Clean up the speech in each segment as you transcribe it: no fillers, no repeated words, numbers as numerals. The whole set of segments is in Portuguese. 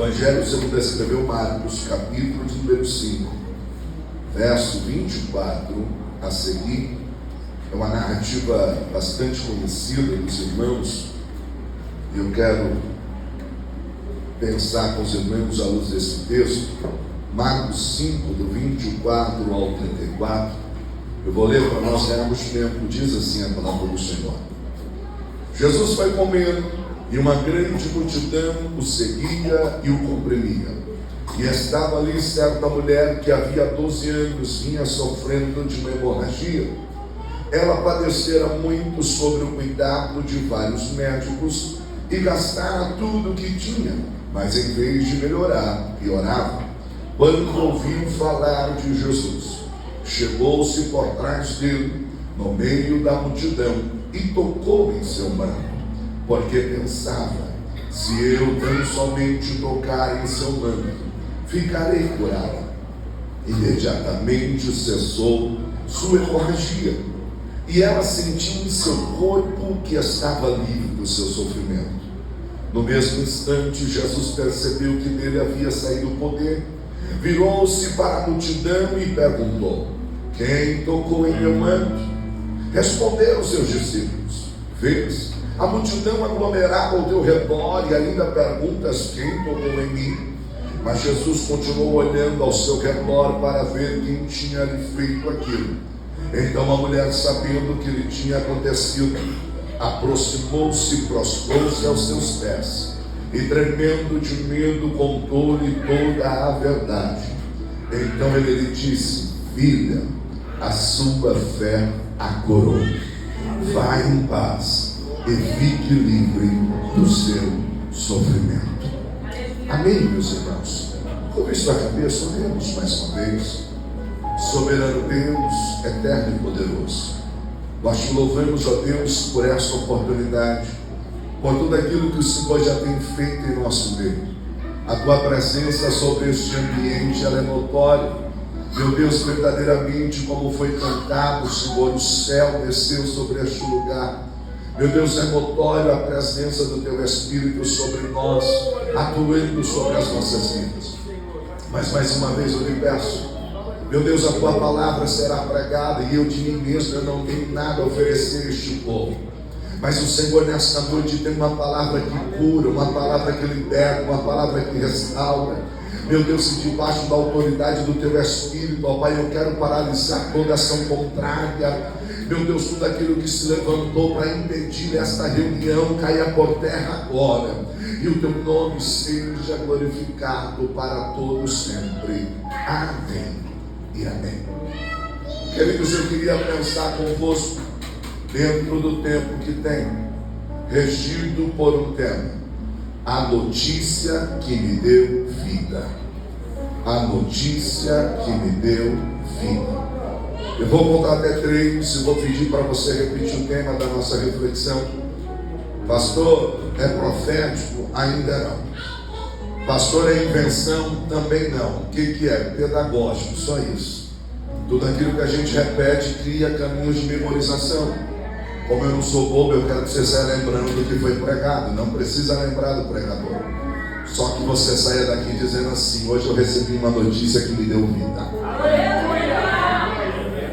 Evangelho segundo escreveu Marcos, capítulo de número 5, verso 24 a seguir. É uma narrativa bastante conhecida dos irmãos, e eu quero pensar com os irmãos à luz desse texto. Marcos 5, do 24 ao 34. Eu vou ler para nós ganharmos tempo. Diz assim a palavra do Senhor: Jesus foi comendo, e uma grande multidão o seguia e o comprimia. E estava ali certa mulher que havia 12 anos vinha sofrendo de uma hemorragia. Ela padecera muito sobre o cuidado de vários médicos e gastara tudo o que tinha, mas em vez de melhorar, piorava. Quando ouviu falar de Jesus, chegou-se por trás dele, no meio da multidão, e tocou em seu manto, porque pensava: se eu tão somente tocar em seu manto, ficarei curada. Imediatamente cessou sua hemorragia, e ela sentiu em seu corpo que estava livre do seu sofrimento. No mesmo instante, Jesus percebeu que dele havia saído o poder. Virou-se para a multidão e perguntou: quem tocou em meu manto? Responderam seus discípulos: vês, a multidão aglomerada ao teu redor e ainda perguntas: quem tocou em mim? Mas Jesus continuou olhando ao seu redor para ver quem tinha lhe feito aquilo. Então a mulher, sabendo o que lhe tinha acontecido, aproximou-se e prostrou-se aos seus pés, e tremendo de medo contou-lhe toda a verdade. Então ele lhe disse: filha, a sua fé a curou. Vai em paz e fique livre do seu sofrimento. Amém, meus irmãos? Curve sua cabeça, oremos mais uma vez. Soberano Deus, eterno e poderoso, nós te louvamos, ó Deus, por esta oportunidade, por tudo aquilo que o Senhor já tem feito em nosso meio. A tua presença sobre este ambiente, ela é notória. Meu Deus, verdadeiramente, como foi cantado, Senhor, o céu desceu sobre este lugar. Meu Deus, é notório a presença do teu Espírito sobre nós, atuando sobre as nossas vidas. Mas mais uma vez eu lhe peço, meu Deus, a tua palavra será pregada, e eu de mim mesmo eu não tenho nada a oferecer a este povo. Mas o Senhor nesta noite tem uma palavra que cura, uma palavra que liberta, uma palavra que restaura. Meu Deus, se debaixo da autoridade do teu Espírito, ó Pai, eu quero paralisar toda ação contrária. Meu Deus, tudo aquilo que se levantou para impedir esta reunião caia por terra agora, e o teu nome seja glorificado para todos sempre. Amém e amém. Queridos, eu queria pensar convosco dentro do tempo que tem, regido por um tema: a notícia que me deu vida. A notícia que me deu vida. Eu vou contar até 3 e vou pedir para você repetir o tema da nossa reflexão. Pastor, é profético? Ainda não. Pastor, é invenção? Também não. O que é? Pedagógico, só isso. Tudo aquilo que a gente repete cria caminhos de memorização. Como eu não sou bobo, eu quero que você saia lembrando do que foi pregado. Não precisa lembrar do pregador. Só que você saia daqui dizendo assim: hoje eu recebi uma notícia que me deu vida.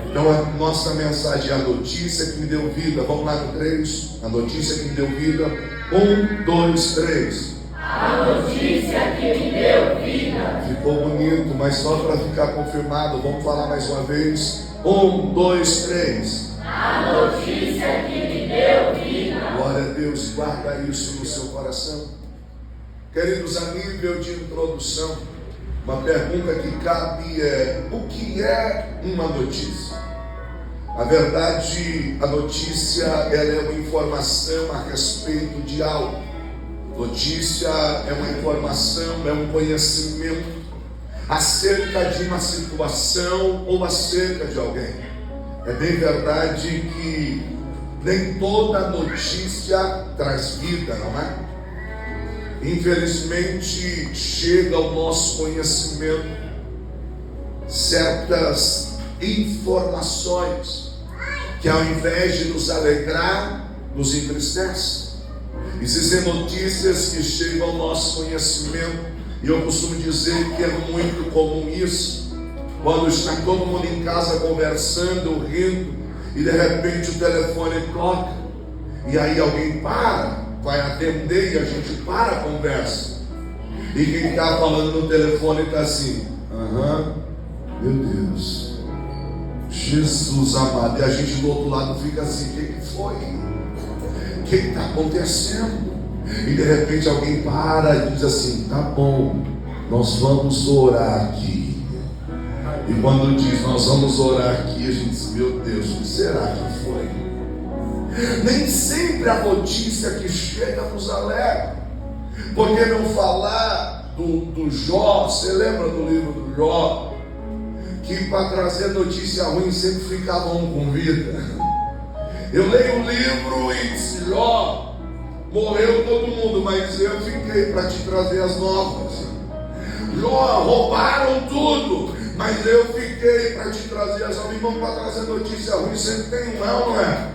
Então a nossa mensagem é a notícia que me deu vida. Vamos lá no 3. A notícia que me deu vida. 1, 2, 3. A notícia que me deu vida. Ficou bonito, mas só para ficar confirmado, vamos falar mais uma vez. 1, 2, 3. A notícia que me deu vida. Glória a Deus, guarda isso no seu coração. Queridos, a nível de introdução, uma pergunta que cabe é: o que é uma notícia? Na verdade, a notícia ela é uma informação a respeito de algo. Notícia é uma informação, é um conhecimento acerca de uma situação ou acerca de alguém. É bem verdade que nem toda notícia traz vida, não é? Infelizmente, chega ao nosso conhecimento certas informações que, ao invés de nos alegrar, nos entristece. Existem notícias que chegam ao nosso conhecimento E eu costumo dizer que é muito comum isso, quando está todo mundo em casa conversando, rindo, e de repente o telefone toca, e aí alguém vai atender e a gente para a conversa. E quem está falando no telefone está assim: meu Deus, Jesus amado. E a gente do outro lado fica assim: o que foi? O que está acontecendo? E de repente alguém para e diz assim: tá bom, nós vamos orar aqui. E quando diz nós vamos orar aqui, a gente diz: meu Deus, o que será que foi? Nem sempre a notícia que chega nos alegra. Por que não falar do Jó? Você lembra do livro do Jó? Que para trazer notícia ruim sempre ficava um com vida. Eu leio o livro e disse: Jó, morreu todo mundo, mas eu fiquei para te trazer as novas. Jó, roubaram tudo, mas eu fiquei para te trazer as novas. Irmão, para trazer notícia ruim sempre tem um, não é?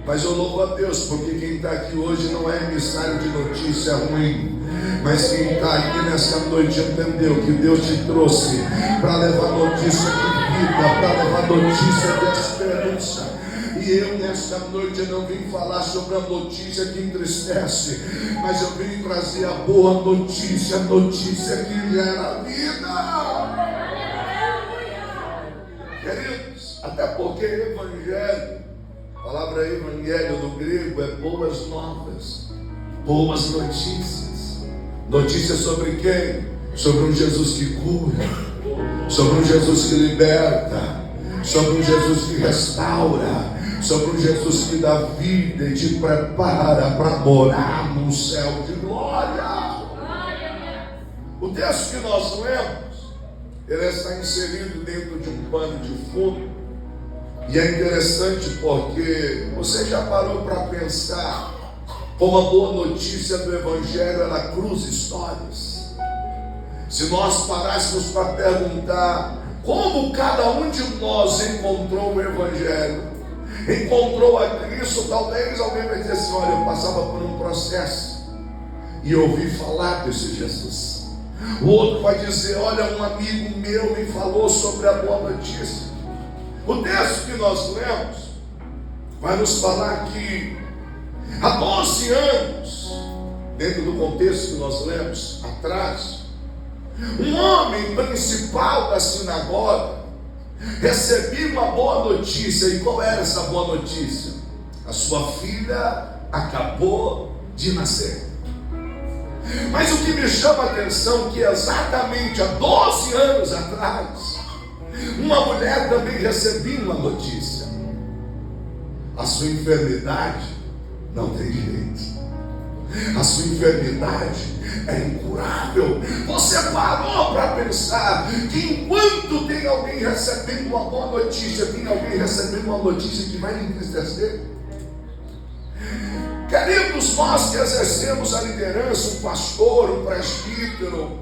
Mas eu louvo a Deus, porque quem está aqui hoje não é emissário de notícia ruim, mas quem está aqui nessa noite entendeu que Deus te trouxe para levar notícia de vida, para levar notícia de esperança. E eu nesta noite não vim falar sobre a notícia que entristece, mas eu vim trazer a boa notícia, a notícia que gera vida. Queridos, até porque evangelho, a palavra evangelho do grego é boas novas, boas notícias. Notícias sobre quem? Sobre um Jesus que cura, sobre um Jesus que liberta, sobre um Jesus que restaura, sobre um Jesus que dá vida e te prepara para morar num céu de glória. O texto que nós lemos, ele está inserido dentro de um pano de fundo. E é interessante porque você já parou para pensar como a boa notícia do Evangelho, ela cruza histórias. Se nós parássemos para perguntar como cada um de nós encontrou o Evangelho, encontrou a Cristo, talvez alguém vai dizer assim: olha, eu passava por um processo e eu ouvi falar desse Jesus. O outro vai dizer: olha, um amigo meu me falou sobre a boa notícia. O texto que nós lemos vai nos falar que há 12 anos, dentro do contexto que nós lemos atrás, um homem principal da sinagoga recebia uma boa notícia. E qual era essa boa notícia? A sua filha acabou de nascer. Mas o que me chama a atenção é que exatamente há 12 anos atrás, uma mulher também recebia uma notícia: a sua enfermidade não tem direito, a sua enfermidade é incurável. Você parou para pensar que enquanto tem alguém recebendo uma boa notícia, tem alguém recebendo uma notícia que vai lhe entristecer? Queridos, nós que exercemos a liderança, um pastor, um presbítero,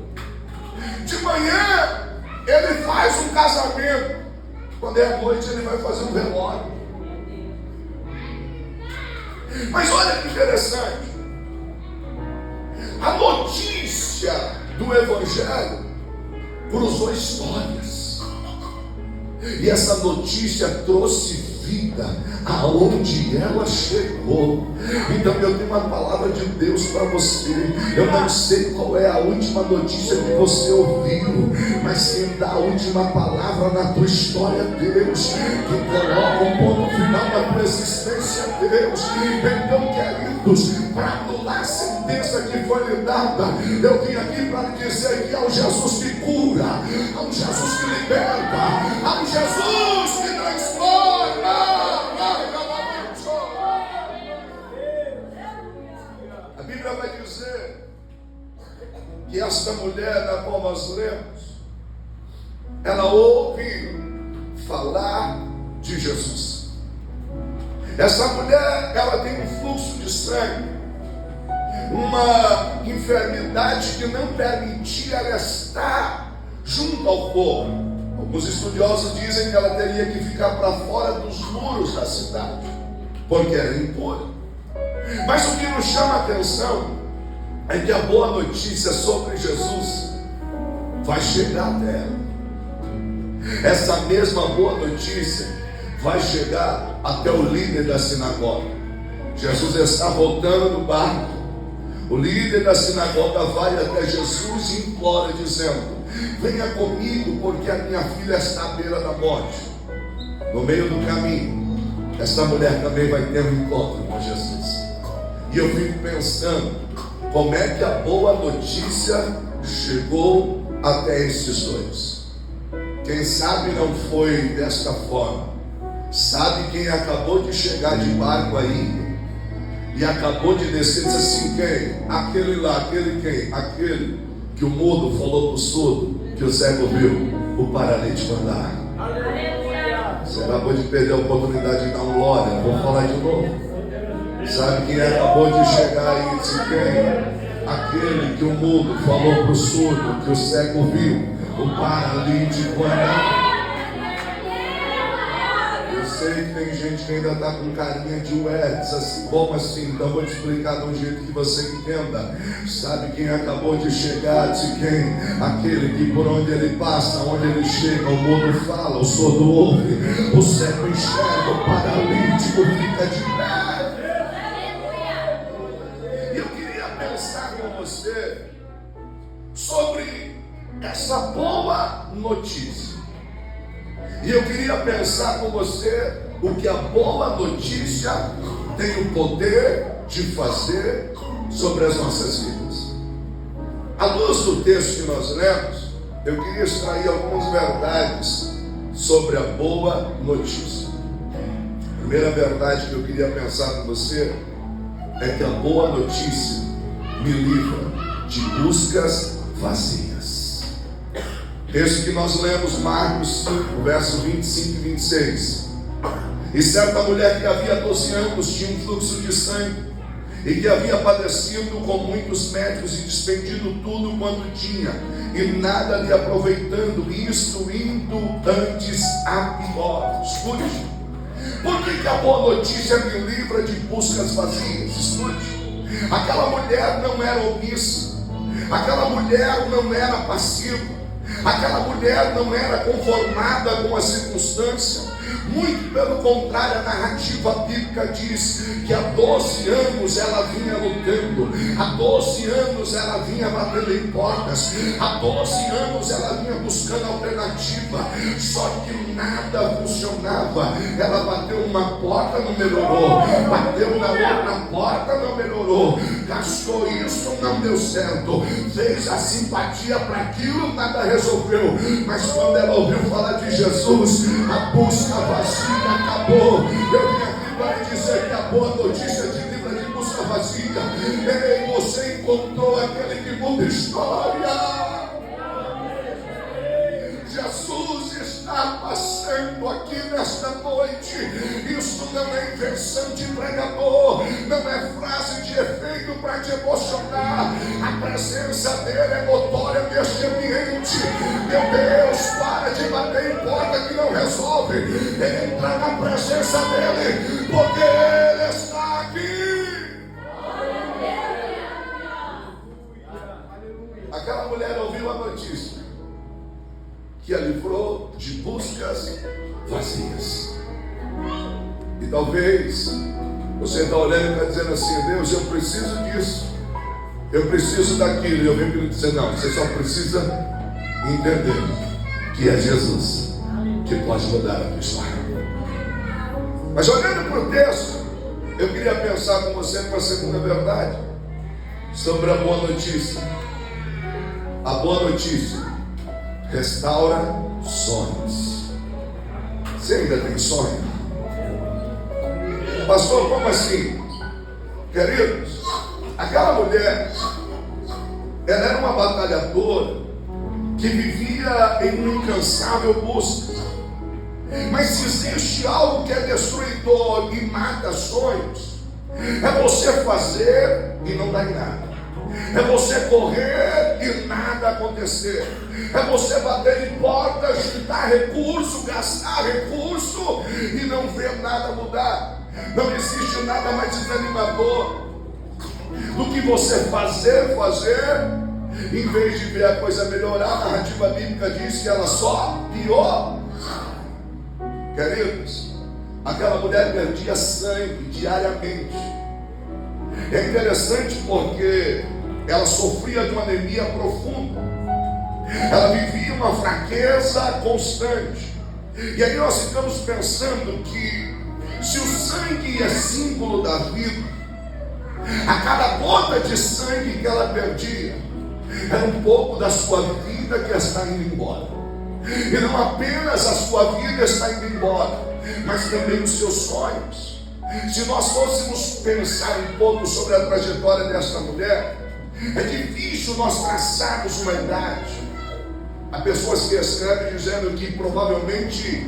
de manhã ele faz um casamento, quando é à noite ele vai fazer um velório. Mas olha que interessante, a notícia do Evangelho cruzou histórias, e essa notícia trouxe vida aonde ela chegou. Então eu tenho uma palavra de Deus para você. Eu não sei qual é a última notícia que você ouviu, mas quem dá a última palavra na tua história é Deus, que coloca um ponto final na tua existência é Deus. Então, queridos, para anular a sentença que foi lhe dada, eu vim aqui para lhe dizer que há um Jesus que cura, há um Jesus que liberta, há um Jesus que transforma. A Bíblia vai dizer que esta mulher da qual nós lemos, ela ouve falar de Jesus. Essa mulher, ela tem um fluxo de sangue, uma enfermidade que não permitia ela estar junto ao povo. Alguns estudiosos dizem que ela teria que ficar para fora dos muros da cidade, porque era impura. Mas o que nos chama a atenção é que a boa notícia sobre Jesus vai chegar até ela. Essa mesma boa notícia vai chegar até o líder da sinagoga. Jesus está voltando no barco. O líder da sinagoga vai até Jesus e implora, dizendo: venha comigo, porque a minha filha está à beira da morte. No meio do caminho, essa mulher também vai ter um encontro com Jesus. E eu fico pensando, como é que a boa notícia chegou até esses dois? Quem sabe não foi desta forma. Sabe quem acabou de chegar de barco aí e acabou de descer, diz assim: quem? Aquele lá, aquele quem? Aquele que o mudo falou para o surdo, que o cego viu, o paralítico andar. Você acabou de perder a oportunidade de dar um glória. Vou falar de novo. Sabe quem acabou de chegar aí? Disse quem? Aquele que o mudo falou para o surdo, que o cego viu, o paralítico andar. Eu sei que tem gente que ainda está com carinha de ué, diz assim: como assim? Então vou te explicar de um jeito que você entenda. Sabe quem acabou de chegar? Disse quem? Aquele que por onde ele passa, onde ele chega, o mudo fala, o surdo ouve, o cego enxerga, o paralítico fica de pé. E eu queria pensar com você sobre essa boa notícia. E eu queria pensar com você o que a boa notícia tem o poder de fazer sobre as nossas vidas. À luz do texto que nós lemos, eu queria extrair algumas verdades sobre a boa notícia. A primeira verdade que eu queria pensar com você é que a boa notícia me livra de buscas vazias. Texto que nós lemos, Marcos 5, verso 25 e 26. E certa mulher que havia 12 anos tinha um fluxo de sangue, e que havia padecido com muitos médicos e despendido tudo quanto tinha, e nada lhe aproveitando, isto indo antes a pior. Escute, por que a boa notícia me livra de buscas vazias? Escute, aquela mulher não era omissa, aquela mulher não era passiva, aquela mulher não era conformada com a circunstância. Muito pelo contrário, a narrativa bíblica diz que há 12 anos ela vinha lutando, há 12 anos ela vinha batendo em portas, há 12 anos ela vinha buscando alternativa, só que nada funcionava. Ela bateu uma porta, não melhorou, bateu na outra porta, não melhorou, gastou isso, não deu certo, fez a simpatia para aquilo, nada resolveu. Mas quando ela ouviu falar de Jesus, a busca vazia acabou. Eu vim aqui para dizer que a boa notícia te livra de busca vazia. Ei, você encontrou aquele que muda história. Jesus está passando aqui nesta noite. Isso não é invenção de pregador, não é frase de efeito para te emocionar. A presença dele é notória neste ambiente. Meu Deus, para de bater em porta que não resolve. Entra na presença dele, porque ele está aqui. Aquela mulher ouviu a notícia que a livrou de buscas vazias. E talvez você está olhando e está dizendo assim: Deus, eu preciso disso, eu preciso daquilo. E eu venho para dizer: não, você só precisa entender que é Jesus que pode mudar a tua história. Mas olhando para o texto, eu queria pensar com você numa segunda verdade sobre a boa notícia. A boa notícia restaura sonhos. Você ainda tem sonho? Pastor, como assim? Queridos, aquela mulher, ela era uma batalhadora que vivia em uma incansável busca. Mas se existe algo que é destruidor e mata sonhos, é você fazer e não dar em nada. É você correr e nada acontecer. É você bater em portas, juntar recurso, gastar recurso e não ver nada mudar. Não existe nada mais desanimador do que você fazer, em vez de ver a coisa melhorar, a narrativa bíblica diz que ela só piorou. Queridos, aquela mulher perdia sangue diariamente. É interessante porque ela sofria de uma anemia profunda. Ela vivia uma fraqueza constante. E aí nós ficamos pensando que se o sangue é símbolo da vida, a cada gota de sangue que ela perdia era um pouco da sua vida que está indo embora. E não apenas a sua vida está indo embora, mas também os seus sonhos. Se nós fôssemos pensar um pouco sobre a trajetória desta mulher, é difícil nós traçarmos uma idade. Há pessoas que escrevem dizendo que provavelmente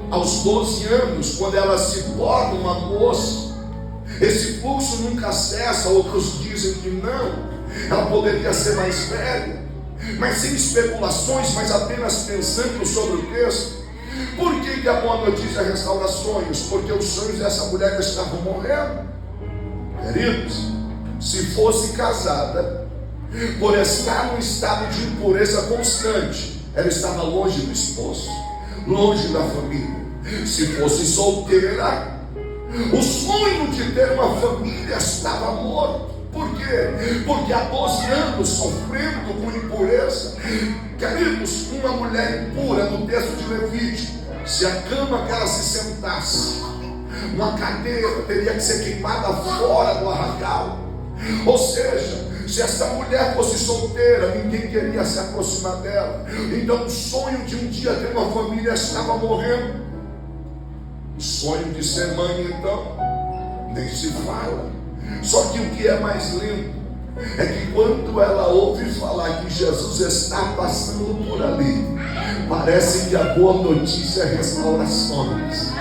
aos 12 anos, quando ela se torna uma moça, esse fluxo nunca cessa. Outros dizem que não, ela poderia ser mais velha, mas sem especulações, mas apenas pensando sobre o texto. Por que a boa notícia restaura sonhos? Porque os sonhos dessa mulher estavam morrendo. Queridos, se fosse casada, por estar num estado de impureza constante, ela estava longe do esposo, longe da família. Se fosse solteira, o sonho de ter uma família estava morto. Por quê? Porque há 12 anos sofrendo com impureza. Queridos, uma mulher impura, no texto de Levítico, se a cama que ela se sentasse, uma cadeira teria que ser queimada fora do arraial. Ou seja, se essa mulher fosse solteira, ninguém queria se aproximar dela. Então o sonho de um dia ter uma família estava morrendo. O sonho de ser mãe, então, nem se fala. Só que o que é mais lindo é que quando ela ouve falar que Jesus está passando por ali, parece que a boa notícia é restaurações.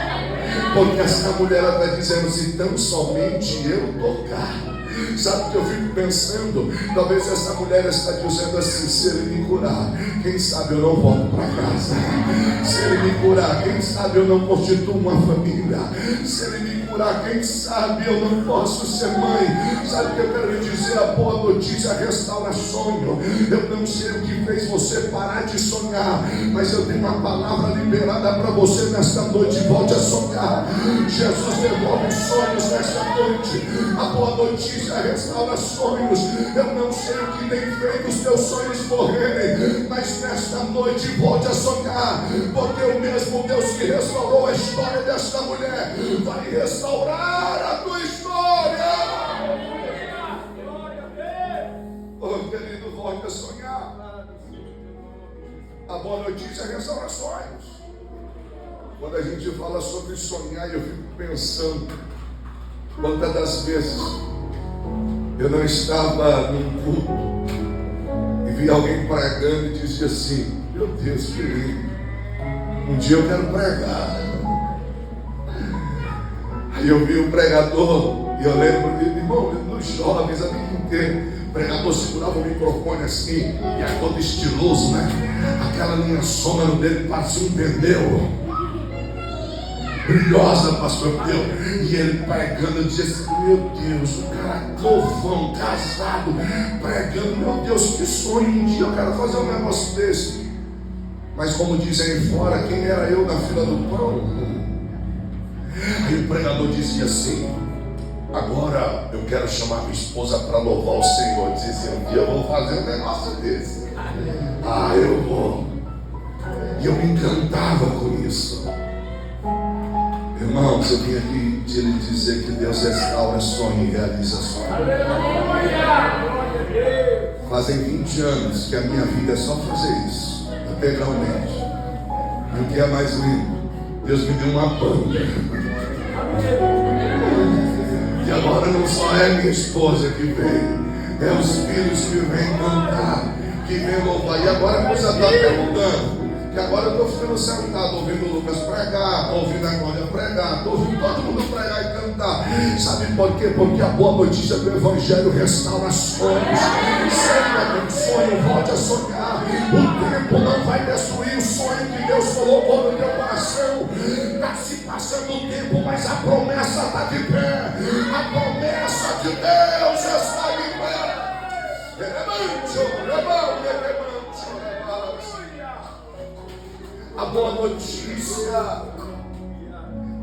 Porque essa mulher está dizendo: se tão somente eu tocar. Sabe o que eu fico pensando? Talvez essa mulher está dizendo assim: se ele me curar, quem sabe eu não volto para casa. Se ele me curar, quem sabe eu não constituo uma família. Se ele me curar, quem sabe eu não posso ser mãe. Sabe o que eu quero lhe dizer? A boa notícia restaura sonho. Eu não sei o que fez você parar de sonhar, mas eu tenho uma palavra liberada para você nesta noite. Volte a sonhar. Jesus devolve sonhos nesta noite. A boa notícia restaura sonhos. Eu não sei o que tem feito os teus sonhos morrerem, mas nesta noite volte a sonhar, porque o mesmo Deus que restaurou a história desta mulher vai restaurar a tua história. Oh, querido, volte a sonhar. A boa notícia é restaurar sonhos. Quando a gente fala sobre sonhar, eu fico pensando quantas das vezes eu não estava num culto e vi alguém pregando e dizia assim: meu Deus, que lindo, um dia eu quero pregar. Aí eu vi o pregador e eu lembro de irmão, nos jovens, a vida inteira, o pregador segurava o microfone assim, e era todo estiloso, né? Aquela linha sonora dele parecia um pneu, brilhosa, pastor Deus. E ele pregando, eu dizia assim: meu Deus, o cara novão, casado, pregando, meu Deus, que sonho, um dia eu quero fazer um negócio desse. Mas como dizem aí fora, quem era eu na fila do pão? Aí o pregador dizia assim: agora eu quero chamar minha esposa para louvar o Senhor. Dizia assim: um dia eu vou fazer um negócio desse. Eu vou. E eu me encantava com isso. Irmãos, eu vim aqui de lhe dizer que Deus restaura sonho e realiza sonho. Fazem 20 anos que a minha vida é só fazer isso, integralmente. E o que é mais lindo, Deus me deu uma banda. E agora não só é minha esposa que vem, é os filhos que vêm cantar, que vêm louvar. E agora a coisa está até mudando. Que agora eu estou ficando sentado ouvindo o Lucas pregar, estou ouvindo a Glória pregar, estou ouvindo todo mundo pregar e cantar. Sabe por quê? Porque a boa notícia do Evangelho restaura sonhos. Sempre tem sonho, volte a sonhar. O tempo não vai destruir o sonho que Deus colocou no teu coração. Está se passando o tempo, mas a promessa está de pé. A promessa de Deus está de pé. A boa notícia,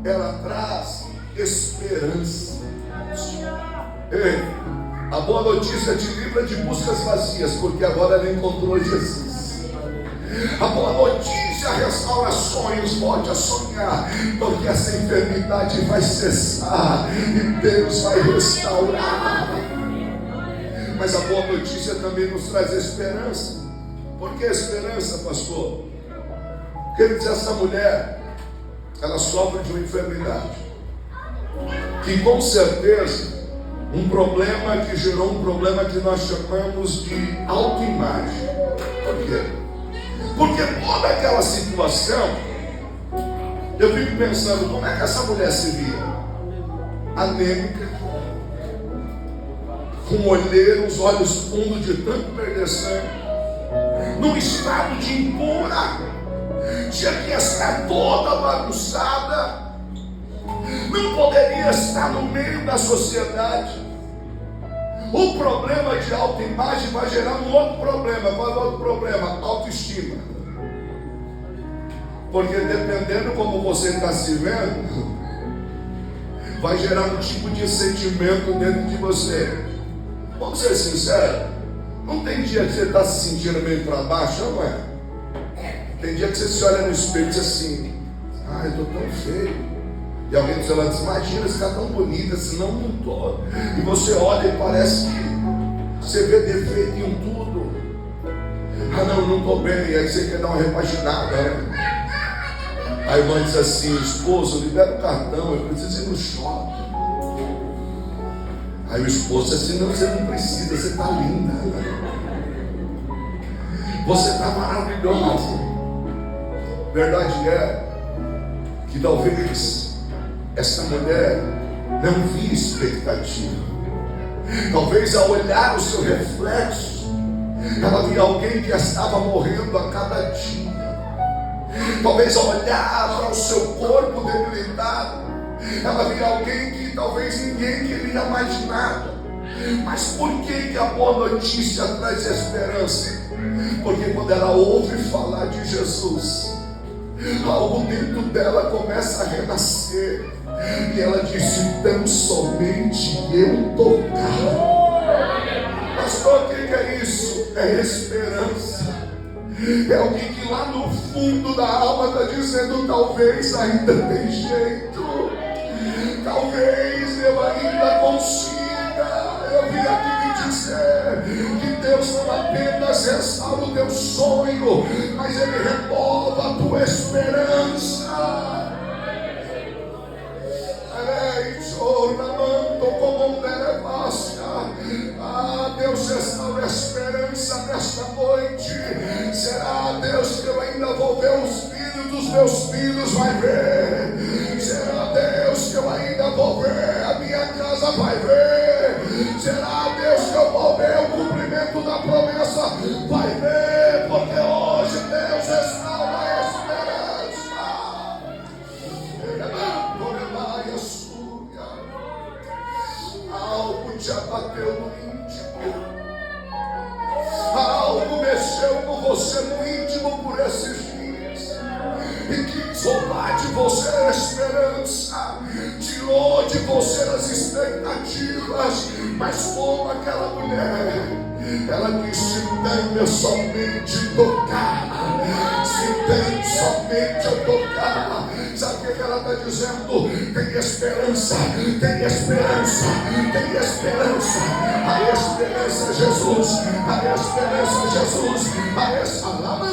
ela traz esperança. Ei, a boa notícia te livra de buscas vazias, porque agora ela encontrou Jesus. A boa notícia restaura sonhos, volte a sonhar, porque essa enfermidade vai cessar e Deus vai restaurar. Mas a boa notícia também nos traz esperança. Por que esperança, pastor? Queridos, essa mulher, ela sofre de uma enfermidade que com certeza um problema que gerou um problema que nós chamamos de autoimagem. Por quê? Porque toda aquela situação, eu fico pensando, como é que essa mulher se via? Anêmica, com olheiro, os olhos fundos de tanto perder sangue, num estado de impura, tinha que estar toda bagunçada, não poderia estar no meio da sociedade. O problema de autoimagem vai gerar um outro problema. Qual é o outro problema? Autoestima. Porque dependendo como você está se vendo, vai gerar um tipo de sentimento dentro de você. Vamos ser sinceros, não tem dia que você está se sentindo meio para baixo, não é? Tem dia que você se olha no espelho e diz assim: ah, eu estou tão feio. E alguém do seu lado diz: imagina, você está tão bonita, senão não estou. E você olha e parece que você vê defeito em tudo. Ah não, não estou bem. E aí você quer dar uma repaginada, né? Aí a mãe diz assim: esposo, libera o cartão, eu preciso ir no shopping. Aí o esposo diz assim: não, você não precisa, você está linda, você está maravilhosa. Verdade é que talvez essa mulher não via expectativa. Talvez ao olhar o seu reflexo, ela via alguém que estava morrendo a cada dia. Talvez ao olhar para o seu corpo debilitado, ela via alguém que talvez ninguém queria mais nada. Mas por que a boa notícia traz esperança? Porque quando ela ouve falar de Jesus, algo dentro dela começa a renascer. E ela disse: tão somente eu tocar. Pastor, o que é isso? É esperança. É alguém que lá no fundo da alma está dizendo: talvez ainda tem jeito, talvez eu ainda consiga. Eu vim aqui me dizer que Deus não apenas restaura o teu sonho, mas Ele renova a tua esperança. Ah, Deus restaura a esperança nesta noite. Será, Deus, que eu ainda vou ver os filhos dos meus filhos? Vai ver. Será, Deus, que eu ainda vou ver? A minha casa vai ver. Será, Deus, que eu vou ver o cumprimento da promessa? Vai ver, porque hoje Deus restaura a esperança. Algo te abateu no íntimo, algo mexeu com você no íntimo por esses dias e quis roubar de você a esperança, tirou de você as expectativas. Mas como aquela mulher, ela disse: tenho somente tocar, se tem somente eu tocar. Sabe o que ela está dizendo? Tem esperança, tem esperança, tem esperança. A esperança é Jesus, a esperança é Jesus, a esperança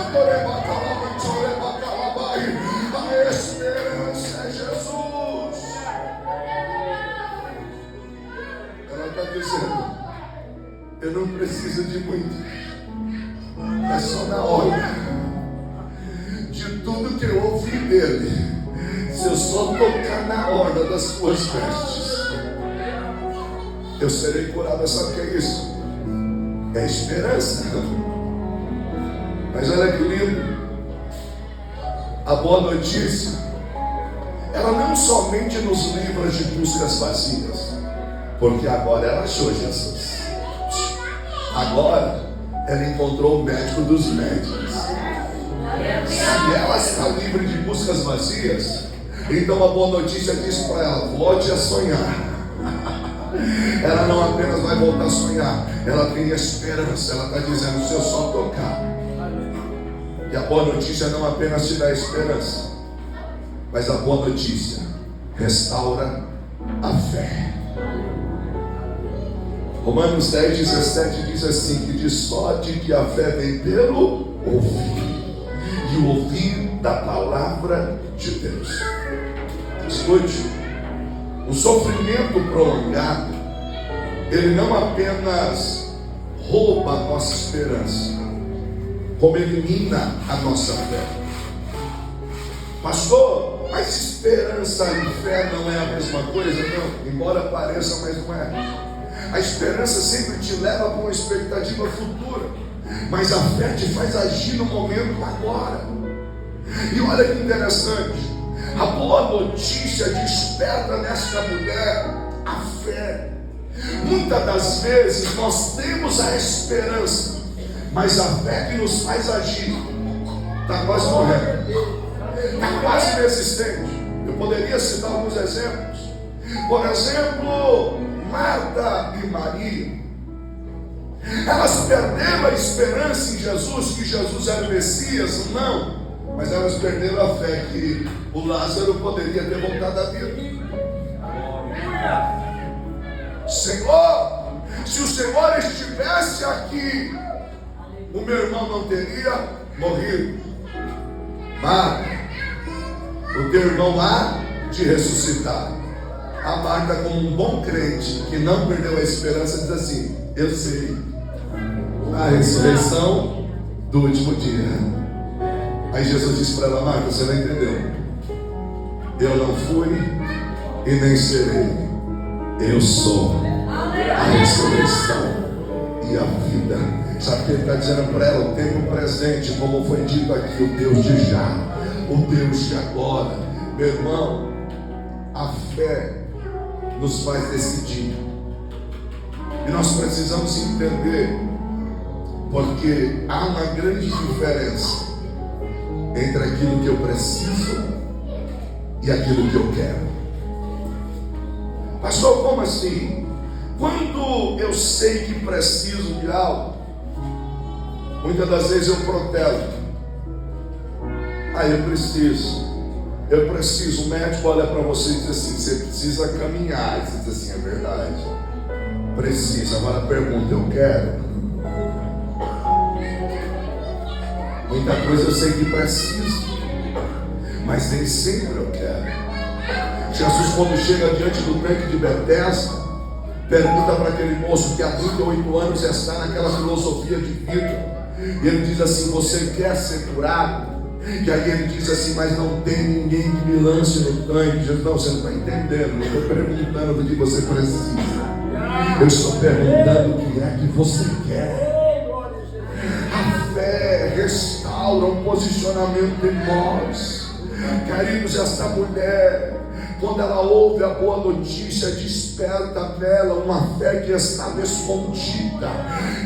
é Jesus. Ela está dizendo: eu não preciso de muito, é só na hora de tudo que eu ouvi dele. Se eu só tocar na orla das suas vestes, eu serei curado. Sabe o que é isso? É esperança. Mas olha que lindo. A boa notícia, ela não somente nos livra de buscas vazias, porque agora ela achou Jesus. Agora ela encontrou o médico dos médicos. Se ela está livre de buscas vazias, então a boa notícia diz para ela: volte a sonhar. Ela não apenas vai voltar a sonhar, ela tem esperança. Ela está dizendo: se eu só tocar. E a boa notícia não apenas te dá esperança, mas a boa notícia restaura a fé. Romanos 10:17 diz assim: que de sorte que a fé vem pelo ouvir, e o ouvir da palavra de Deus. Escute, o sofrimento prolongado, ele não apenas rouba a nossa esperança, como elimina a nossa fé. Pastor, mas esperança e fé não é a mesma coisa? Não, embora pareça, mas não é. A esperança sempre te leva para uma expectativa futura, mas a fé te faz agir no momento agora. E olha que interessante, a boa notícia desperta nesta mulher a fé. Muitas das vezes nós temos a esperança, mas a fé que nos faz agir está quase morrendo, está quase inexistente. Eu poderia citar alguns exemplos. Por exemplo, Marta e Maria, elas perderam a esperança em Jesus, que Jesus era o Messias, não, mas elas perderam a fé que o Lázaro poderia ter voltado à vida. Senhor, se o Senhor estivesse aqui, o meu irmão não teria morrido. Marta, o teu irmão há de ressuscitar. A Marta, como um bom crente que não perdeu a esperança, diz assim: eu sei a ressurreição do último dia. Aí Jesus disse para ela: Marta, você não entendeu. Eu não fui e nem serei. Eu sou a ressurreição e a vida. Sabe o que ele está dizendo para ela? O tempo presente, como foi dito aqui, o Deus de já, o Deus de agora. Meu irmão, a fé nos faz decidir. E nós precisamos entender, porque há uma grande diferença entre aquilo que eu preciso e aquilo que eu quero. Pastor, como assim? Quando eu sei que preciso de algo, muitas das vezes eu protesto. Eu preciso. O médico olha para você e diz assim: você precisa caminhar. E você diz assim: é verdade, precisa. Agora pergunta: eu quero? Muita coisa eu sei que preciso, mas nem sempre eu quero. Jesus, quando chega diante do tanque de Betesda, pergunta para aquele moço que há 38 anos está naquela filosofia de vida, e ele diz assim: você quer ser curado? E aí ele diz assim: mas não tem ninguém que me lance no tanque. Jesus: não, você não está entendendo. Eu estou perguntando do que você precisa. Eu estou perguntando o que é que você quer. A fé restaura um posicionamento em nós. Queridos, esta mulher, quando ela ouve a boa notícia, desperta nela uma fé que estava escondida,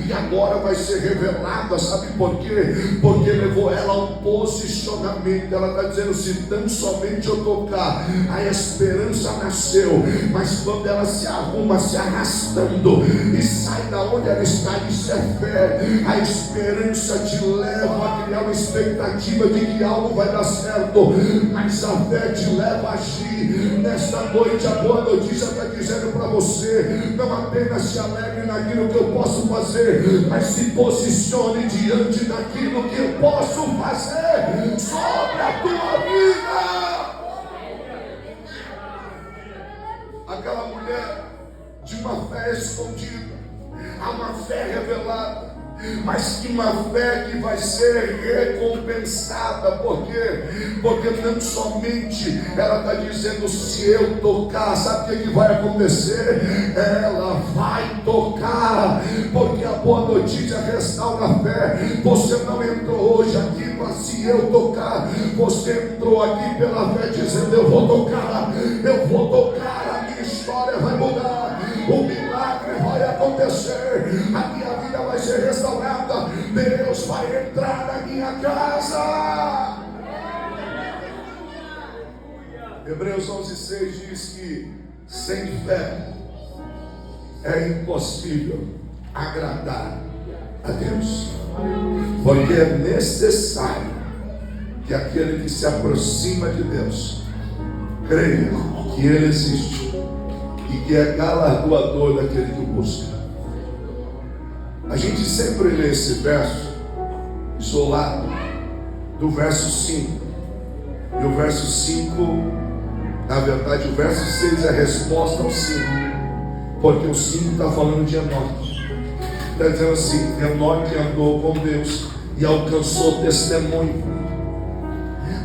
e agora vai ser revelada. Sabe por quê? Porque levou ela a um posicionamento. Ela está dizendo: se tão somente eu tocar, a esperança nasceu. Mas quando ela se arruma, se arrastando, e sai da onde ela está, isso é fé. A esperança te leva a criar uma expectativa de que algo vai dar certo, mas a fé te leva a agir. Nesta noite a boa notícia está dizendo para você: não apenas se alegre naquilo que eu posso fazer, mas se posicione diante daquilo que eu posso fazer sobre a tua vida. Aquela mulher de uma fé escondida, há uma fé revelada, mas que uma fé que vai ser recompensada. Por quê? Porque não somente ela está dizendo: se eu tocar, sabe o que vai acontecer? Ela vai tocar, porque a boa notícia restaura a fé. Você não entrou hoje aqui para se eu tocar, você entrou aqui pela fé dizendo: eu vou tocar, a minha história vai mudar, o milagre vai acontecer. acontecer, a minha vida vai ser restaurada, Deus vai entrar na minha casa. Hebreus 11:6 diz que sem fé é impossível agradar a Deus, porque é necessário que aquele que se aproxima de Deus creia que Ele existe e que é galardoador daquele que o busca. A gente sempre lê esse verso isolado do verso 5, e o verso 5, na verdade o verso 6 é a resposta ao 5, porque o 5 está falando de Enoque. Está dizendo assim: Enoque andou com Deus e alcançou testemunho,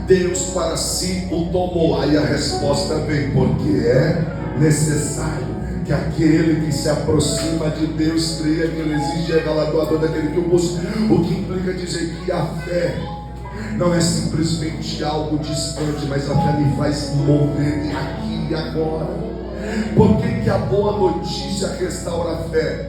Deus para si o tomou. Aí a resposta vem: porque é necessário que aquele que se aproxima de Deus creia que Ele existe e é galardoador daquele que o busca. O que implica dizer que a fé não é simplesmente algo distante, mas a fé me faz mover aqui e agora. Por que a boa notícia restaura a fé?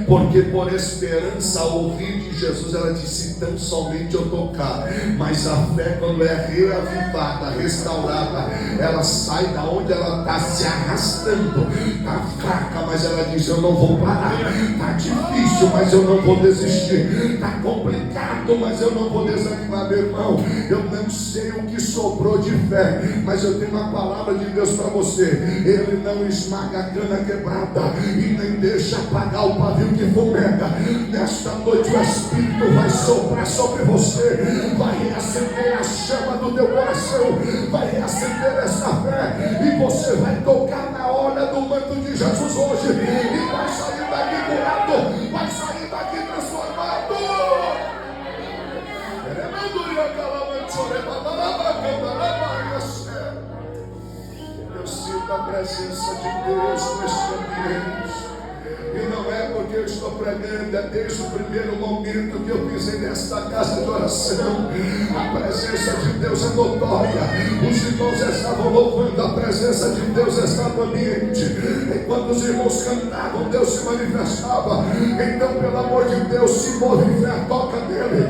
Porque por esperança ao ouvir de Jesus, ela disse: tão somente eu tocar. Mas a fé, quando é reavivada, restaurada, ela sai da onde ela está se arrastando. Está fraca, mas ela diz: eu não vou parar. Está difícil, mas eu não vou desistir. Está complicado, mas eu não vou desanimar. Meu irmão, eu não sei o que sobrou de fé, mas eu tenho uma palavra de Deus para você: Ele não esmaga a cana quebrada e nem deixa apagar o pavio que fumega. Nesta noite o Espírito vai soprar sobre você, vai reacender a chama do teu coração, vai reacender essa fé, e você vai tocar na hora do manto de Jesus hoje, e vai sair daqui curado, vai sair daqui transformado. Eu sinto a presença de Deus neste ambiente. E não é porque eu estou pregando, é desde o primeiro momento que eu pisei nesta casa de oração. A presença de Deus é notória. Os irmãos estavam louvando, a presença de Deus estava no ambiente. E quando os irmãos cantavam, Deus se manifestava. Então, pelo amor de Deus, se move em fé, toca nele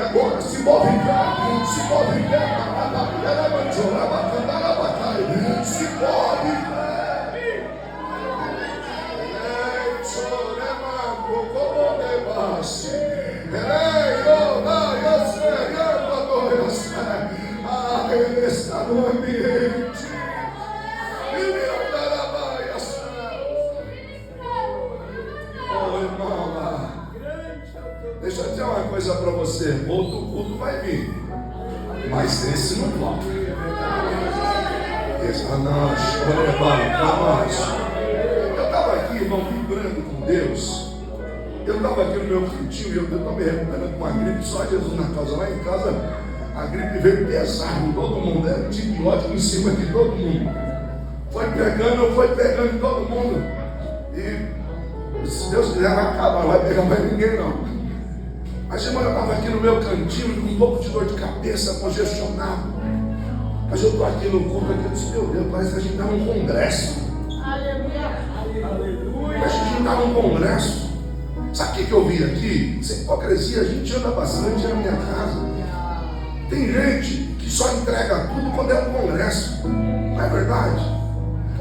agora, se move em fé, se move em fé, se move em fé. Ele está no ambiente. Oh, irmão, deixa eu dizer uma coisa para você: outro culto vai vir, mas esse não vai. Eu estava aqui, irmão, vibrando com Deus. Eu estava aqui no meu cantinho e eu estou me recuperando com a gripe, só Jesus na casa. Lá em casa a gripe veio pesado em todo mundo, era antibiótico em cima de todo mundo. Foi pegando em todo mundo. E se Deus quiser vai acabar, não vai pegar mais ninguém não. Mas irmão, eu estava aqui no meu cantinho com um pouco de dor de cabeça, congestionado. Mas eu estou aqui no culto, aqui, eu disse: meu Deus, parece que a gente está num congresso. Aleluia. Parece que a gente está num congresso. Sabe o que eu vi aqui? Sem hipocrisia, a gente anda bastante na minha casa. Tem gente que só entrega tudo quando é um congresso. Não é verdade?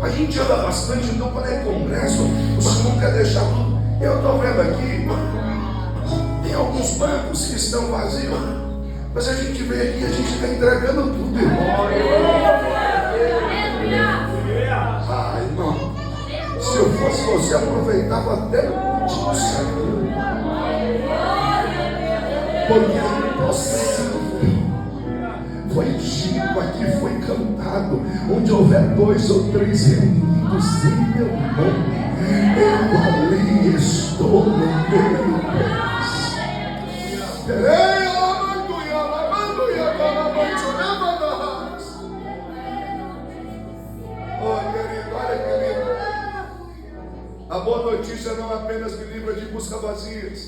A gente anda bastante, então quando é congresso, o Senhor não quer deixar tudo. Eu estou vendo aqui, tem alguns bancos que estão vazios, mas a gente vem aqui e a gente está entregando tudo, irmão. Ah, irmão, se eu fosse você, aproveitava até o último segundo. Porque é impossível. Foi dito aqui, foi cantado: onde houver 2 ou 3 reunidos em meu nome, eu ali estou no meio deles. Oh, querido, olha, querido. A boa notícia não apenas me livra de buscas vazias.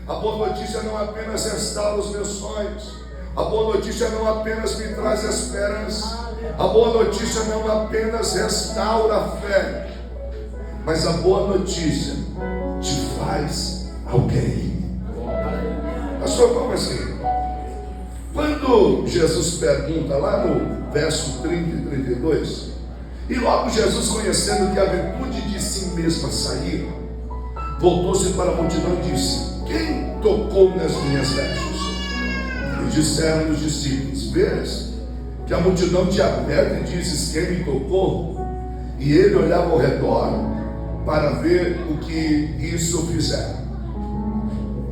A boa notícia não apenas restaura os meus sonhos. A boa notícia não apenas me traz esperança. A boa notícia não apenas restaura a fé, mas a boa notícia faz alguém. Pastor, como assim? Quando Jesus pergunta lá no verso 30 e 32, e logo Jesus, conhecendo que a virtude de si mesma saía, voltou-se para a multidão e disse: quem tocou nas minhas vestes? E disseram os discípulos: vês que a multidão te aperta e dizes: quem me tocou? E ele olhava ao redor para ver o que isso fizeram.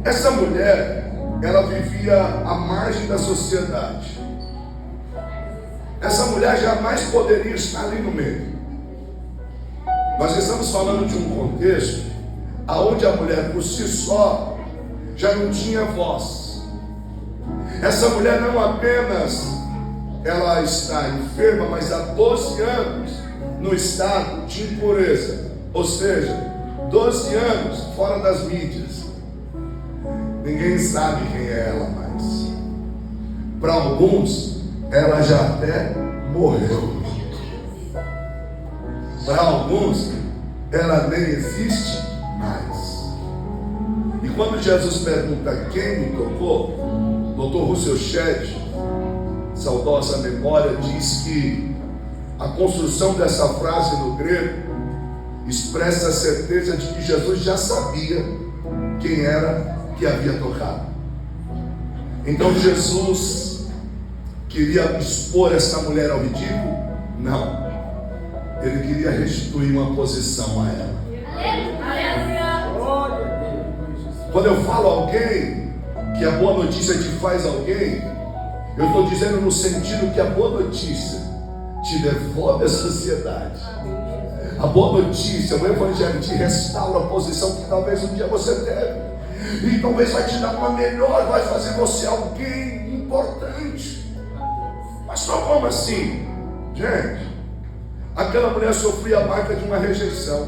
Essa mulher, ela vivia à margem da sociedade. Essa mulher jamais poderia estar ali no meio. Nós estamos falando de um contexto aonde a mulher por si só já não tinha voz. Essa mulher não apenas ela está enferma, mas há 12 anos no estado de impureza, ou seja, 12 anos fora das mídias. Ninguém sabe quem é ela mais. Para alguns, ela já até morreu. Para alguns, ela nem existe mais. E quando Jesus pergunta quem me tocou, Dr. Russell Shedd, saudosa memória, diz que a construção dessa frase no grego expressa a certeza de que Jesus já sabia quem era que havia tocado. Então Jesus queria expor essa mulher ao ridículo? Não. Ele queria restituir uma posição a ela. Quando eu falo alguém, que a boa notícia te faz alguém, eu estou dizendo no sentido que a boa notícia te devolve a sociedade. A boa notícia, o Evangelho te restaura a posição que talvez um dia você teve. E talvez vai te dar uma melhor, vai fazer você alguém importante. Mas só como assim? Gente, aquela mulher sofria a marca de uma rejeição.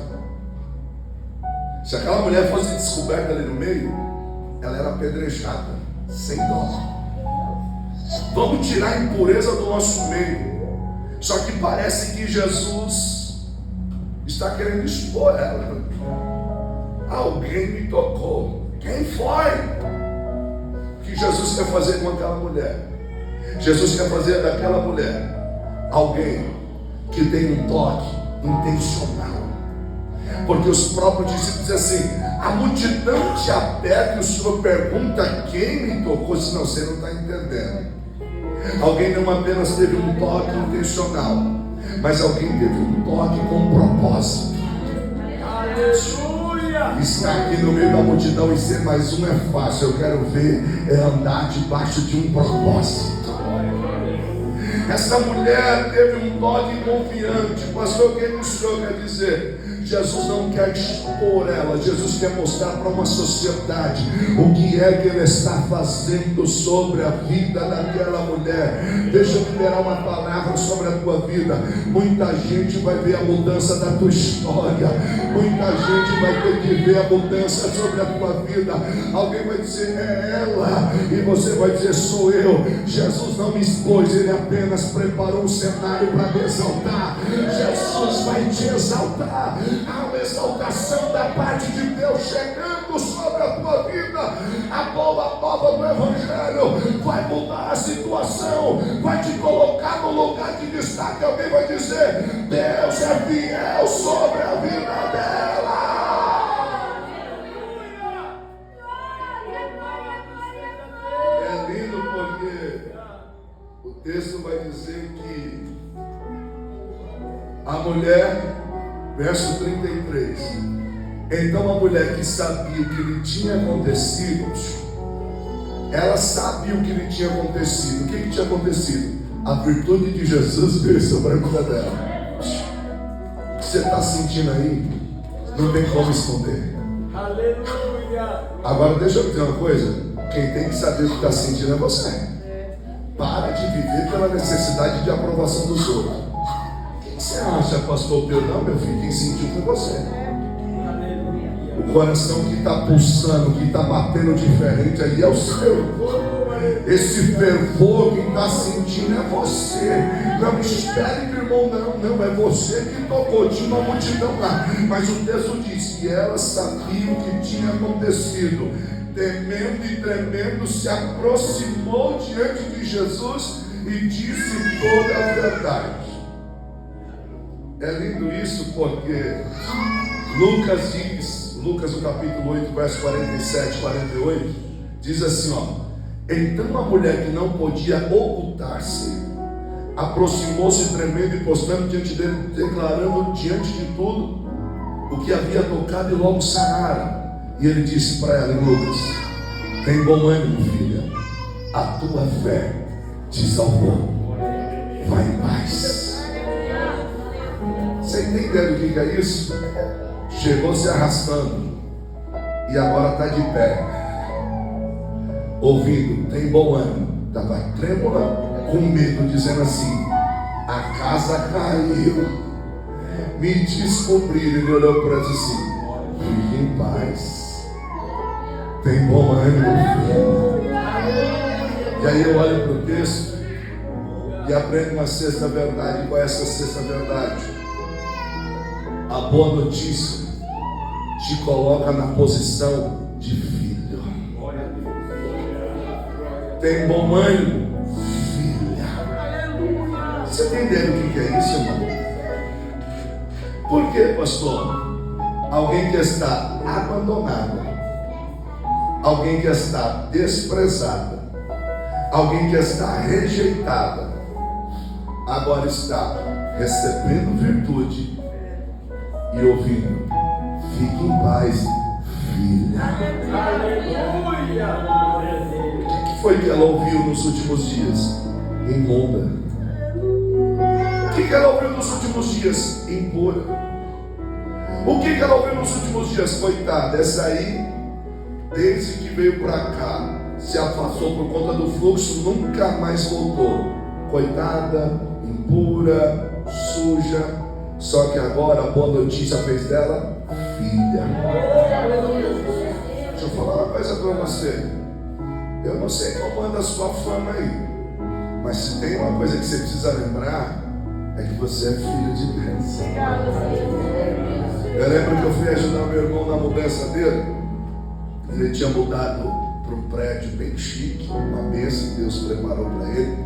Se aquela mulher fosse descoberta ali no meio, ela era apedrejada, sem dó. Vamos tirar a impureza do nosso meio. Só que parece que Jesus está querendo expor ela. Alguém me tocou. Quem foi? O que Jesus quer fazer com aquela mulher? Jesus quer fazer daquela mulher alguém que tem um toque intencional. Porque os próprios discípulos dizem assim: a multidão te aperta e o Senhor pergunta quem me tocou, senão você não está entendendo. Alguém não apenas teve um toque intencional, mas alguém teve um toque com propósito. Estar aqui no meio da multidão e ser mais um é fácil. Eu quero ver andar debaixo de um propósito. Essa mulher teve um toque confiante. Pastor, o que o senhor quer dizer? Jesus não quer expor ela. Jesus quer mostrar para uma sociedade o que é que ele está fazendo sobre a vida daquela mulher. Deixa eu liberar uma palavra sobre a tua vida. Muita gente vai ver a mudança da tua história. Muita gente vai ter que ver a mudança sobre a tua vida. Alguém vai dizer: é ela. E você vai dizer: sou eu. Jesus não me expôs, ele apenas preparou um cenário para me exaltar. Jesus vai te exaltar. Há uma exaltação da parte de Deus chegando sobre a tua vida. A boa nova do Evangelho vai mudar a situação, vai te colocar no lugar de destaque. Alguém vai dizer: Deus é fiel sobre a vida dela. É lindo porque o texto vai dizer que a mulher, verso 33, então a mulher que sabia o que lhe tinha acontecido, ela sabia o que lhe tinha acontecido. O que tinha acontecido? A virtude de Jesus veio sobre a vida dela. O que você está sentindo aí, não tem como esconder. Aleluia. Agora deixa eu dizer uma coisa: quem tem que saber o que está sentindo é você. Para de viver pela necessidade de aprovação dos outros. Você acha, pastor Pedro? Não, meu filho, quem sentiu foi você. O coração que está pulsando, que está batendo diferente, aí é o seu. Esse fervor que está sentindo é você. Não espere que o irmão não é você que tocou. Tinha uma multidão lá, mas o texto diz que ela sabia o que tinha acontecido. Temendo e tremendo, se aproximou diante de Jesus e disse toda a verdade. É lindo isso porque Lucas diz, Lucas no capítulo 8, verso 47 e 48, diz assim, então a mulher que não podia ocultar-se aproximou-se tremendo e postando diante dele, declarando diante de tudo o que havia tocado, e logo sararam. E ele disse para ela em Lucas: tem bom ânimo, filha, a tua fé te salvou, vai em paz. Você entendendo o que é isso? Chegou se arrastando e agora está de pé, ouvindo, tem bom ânimo. Estava trêmula, com medo, dizendo assim: a casa caiu. Me descobriram. Ele olhou para ela e disse assim: fique em paz, tem bom ânimo, filho. E aí eu olho para o texto e aprendo uma sexta verdade. Qual é essa sexta verdade? A boa notícia te coloca na posição de filho. Tem bom ânimo, filha. Você entendendo o que é isso, irmão? Por que, pastor? Alguém que está abandonada, alguém que está desprezada, alguém que está rejeitada, agora está recebendo virtude e ouvindo: fique em paz, filha. O que foi que ela ouviu nos últimos dias? Imunda. O que ela ouviu nos últimos dias? Impura. O que ela ouviu nos últimos dias? Coitada, essa aí, desde que veio para cá, se afastou por conta do fluxo, nunca mais voltou. Coitada, impura, suja. Só que agora a boa notícia fez dela filha. Deixa eu falar uma coisa para você. Eu não sei como anda a sua fama aí, mas se tem uma coisa que você precisa lembrar, é que você é filho de Deus. Eu lembro que eu fui ajudar meu irmão na mudança dele. Ele tinha mudado para um prédio bem chique, uma bênção que Deus preparou para ele.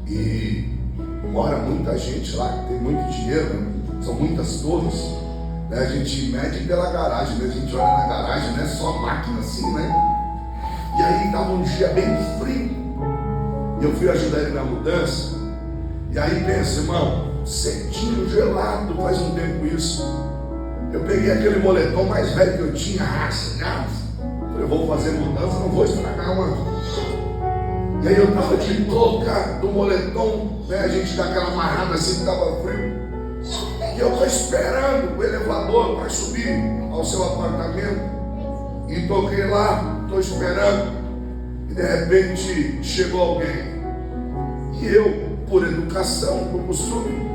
E mora muita gente lá, tem muito dinheiro, são muitas torres. A gente mede pela garagem, né? A gente olha na garagem, não é só máquina assim, né? E aí estava um dia bem frio. E eu fui ajudar ele na mudança. E aí pensa, irmão, cedinho, gelado, faz um tempo isso. Eu peguei aquele moletom mais velho que eu tinha, rasgado. Falei, eu vou fazer mudança, não vou estragar uma. E aí eu estava de touca do moletom, né? A gente dá aquela amarrada assim que estava frio. E eu estou esperando o elevador para subir ao seu apartamento. E toquei lá, estou esperando. E de repente chegou alguém. E eu, por educação, por costume,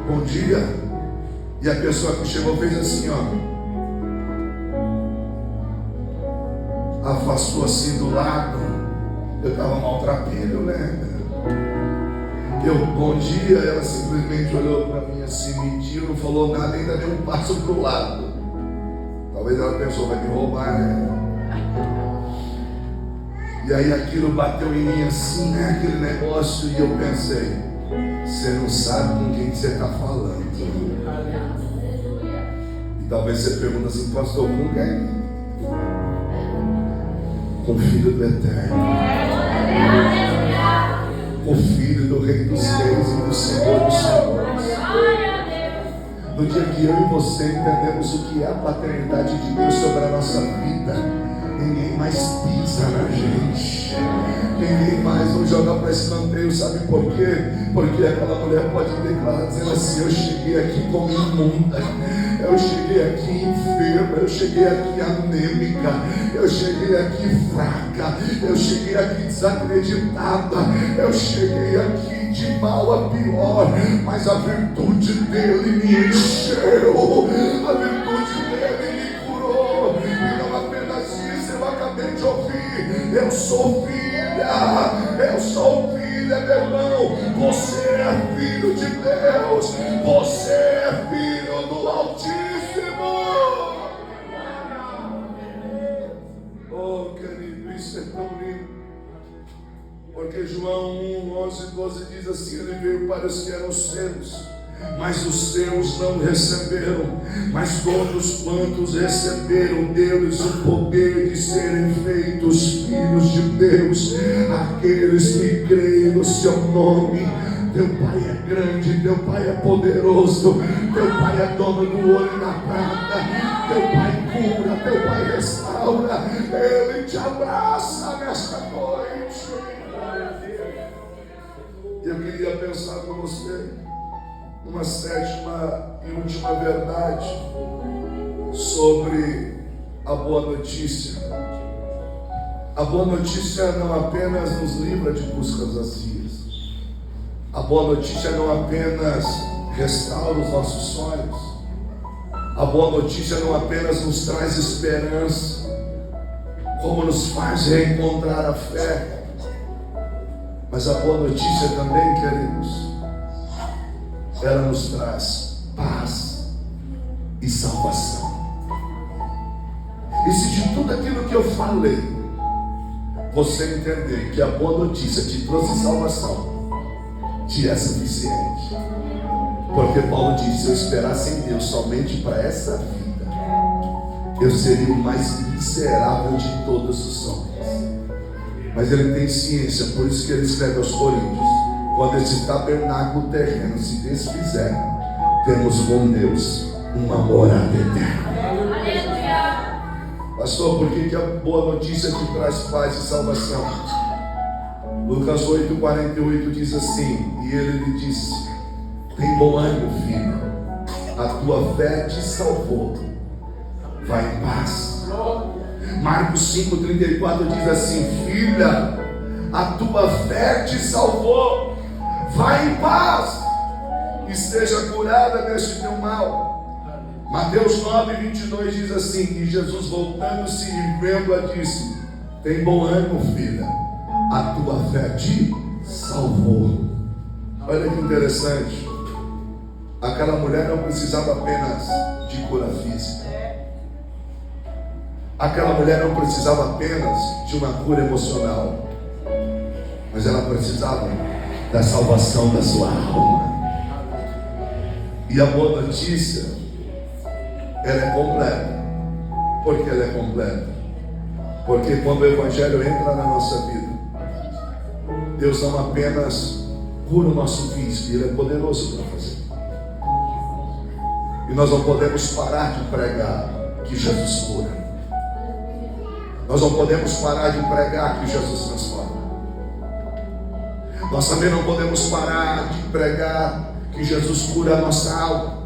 bom dia. E a pessoa que chegou fez assim, afastou assim do lado. Eu estava maltrapilho, né? Eu, bom dia. Ela simplesmente olhou para mim assim, mentiu, não falou nada, ainda deu um passo para o lado. Talvez ela pensou, vai me roubar, né? E aí aquilo bateu em mim assim, né? Aquele negócio, e eu pensei, você não sabe com quem você está falando. E talvez você pergunte assim, pastor, com quem? Com o Filho do Eterno, o Filho do Rei dos Reis e do Senhor dos Senhores. No dia que eu e você entendemos o que é a paternidade de Deus sobre a nossa vida, ninguém mais pisa na gente, ninguém mais nos joga para escanteio. Sabe por quê? Porque aquela mulher pode declarar dizendo assim: eu cheguei aqui como imunda, eu cheguei aqui enferma, eu cheguei aqui anêmica, eu cheguei aqui fraca, eu cheguei aqui desacreditada, eu cheguei aqui de mal a pior, mas a virtude dele me encheu, a virtude dele me curou. E não apenas isso, eu acabei de ouvir: eu sou filha. Eu sou filha, meu irmão. Você é filho de Deus. Você é filho do Altíssimo. Oh, querido, isso é tão lindo. Porque João 1, 11 e 12 diz assim: ele veio para os que eram seus, mas os seus não receberam. Mas todos quantos receberam, deu-lhes o poder de serem feitos filhos de Deus, aqueles que creem no seu nome. Teu Pai é grande, teu Pai é poderoso, teu Pai é dono do ouro e da prata, teu Pai cura, teu Pai restaura. Ele te abraça nesta noite. Eu queria pensar com você uma sétima e última verdade sobre a boa notícia. A boa notícia não apenas nos livra de buscas vazias. A boa notícia não apenas restaura os nossos sonhos. A boa notícia não apenas nos traz esperança, como nos faz reencontrar a fé. Mas a boa notícia também, queridos, ela nos traz paz e salvação. E se de tudo aquilo que eu falei, você entender que a boa notícia te trouxe salvação, te é suficiente. Porque Paulo disse: se eu esperasse em Deus somente para essa vida, eu seria o mais miserável de todos os homens. Mas ele tem ciência, por isso que ele escreve aos Coríntios: quando esse tabernáculo terreno se desfizer, temos com Deus uma morada eterna. Aleluia. Pastor, por que a boa notícia te traz paz e salvação? Lucas 8,48 diz assim: e ele lhe disse: tem bom ânimo, filho, a tua fé te salvou, vai em paz. Marcos 5,34 diz assim: filha, a tua fé te salvou, vai em paz e seja curada deste teu mal. Mateus 9,22 diz assim: e Jesus, voltando-se e vendo-a, disse: tem bom ânimo, filha, a tua fé te salvou. Olha que interessante. Aquela mulher não precisava apenas de cura física. Aquela mulher não precisava apenas de uma cura emocional, mas ela precisava da salvação da sua alma. E a boa notícia, ela é completa. Por que ela é completa? Porque quando o Evangelho entra na nossa vida, Deus não apenas cura o nosso físico, Ele é poderoso para fazer. E nós não podemos parar de pregar que Jesus cura. Nós não podemos parar de pregar que Jesus transforma. Nós também não podemos parar de pregar que Jesus cura a nossa alma.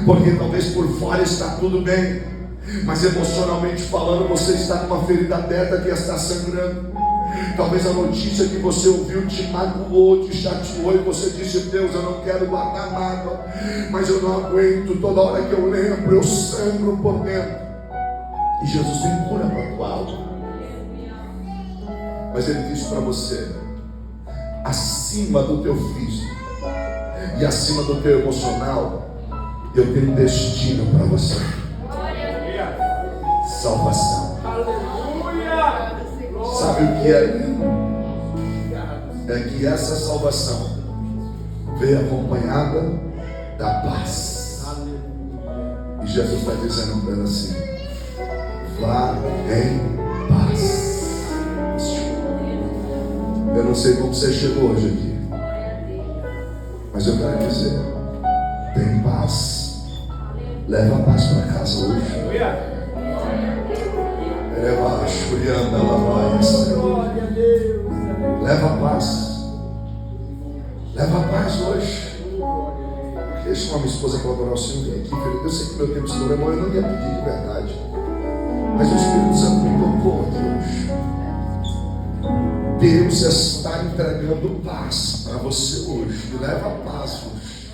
Porque talvez por fora está tudo bem, mas emocionalmente falando você está numa ferida aberta que está sangrando. Talvez a notícia que você ouviu te magoou, te chateou, e você disse: Deus, eu não quero guardar mágoa, mas eu não aguento, toda hora que eu lembro eu sangro por dentro. E Jesus tem cura para a tua alma. Mas Ele disse para você: acima do teu físico e acima do teu emocional, eu tenho um destino para você. Salvação. Sabe o que é lindo? É que essa salvação veio acompanhada da paz. E Jesus está dizendo para ela assim: vá em paz. Eu não sei como você chegou hoje aqui, mas eu quero dizer: tem paz. Leva a paz para casa hoje. Leva a paz. Leva a paz hoje. Deixa uma minha esposa colaborar o Senhor. Vem aqui, filho. Eu sei que meu tempo estourou, irmão. Eu não ia pedir de verdade, mas o Espírito Santo me tocou aqui hoje. Deus está entregando paz para você hoje. Leva a paz hoje.